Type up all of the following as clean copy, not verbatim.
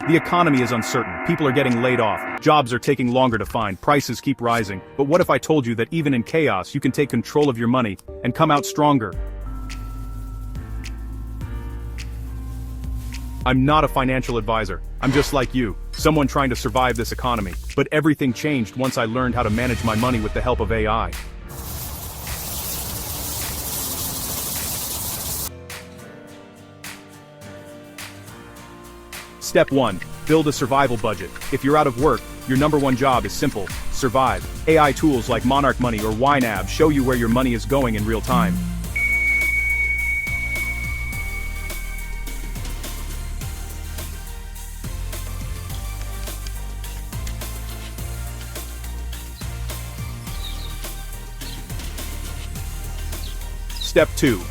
The economy is uncertain, people are getting laid off, jobs are taking longer to find, prices keep rising. But what if I told you that even in chaos you can take control of your money and come out stronger? I'm not a financial advisor. I'm just like you, someone trying to survive this economy. But everything changed once I learned how to manage my money with the help of AI. Step 1. Build a survival budget. If you're out of work, your number one job is simple: survive. AI tools like Monarch Money or YNAB show you where your money is going in real time. Step 2.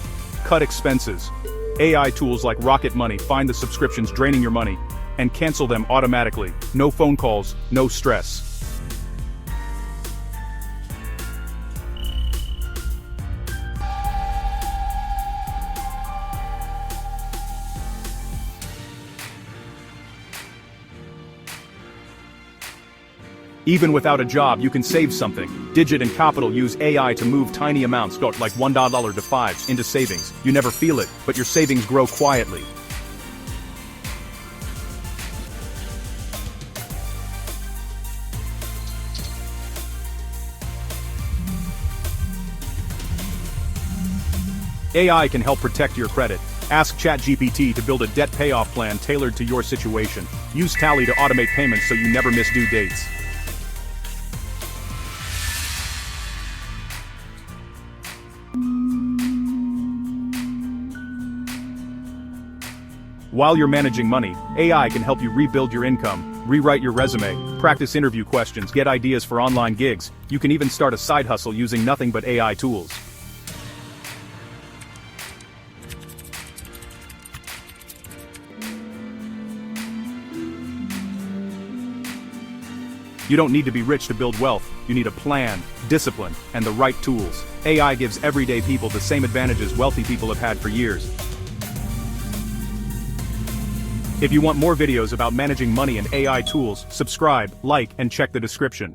Cut expenses. AI tools like Rocket Money find the subscriptions draining your money and cancel them automatically. No phone calls, no stress. Even without a job, you can save something. Digit and Capital use AI to move tiny amounts, like $1 to fives, into savings. You never feel it, but your savings grow quietly. AI can help protect your credit. Ask ChatGPT to build a debt payoff plan tailored to your situation. Use Tally to automate payments so you never miss due dates. While you're managing money, AI can help you rebuild your income, rewrite your resume, practice interview questions, get ideas for online gigs. You can even start a side hustle using nothing but AI tools. You don't need to be rich to build wealth. You need a plan, discipline, and the right tools. AI gives everyday people the same advantages wealthy people have had for years. If you want more videos about managing money and AI tools, subscribe, like, and check the description.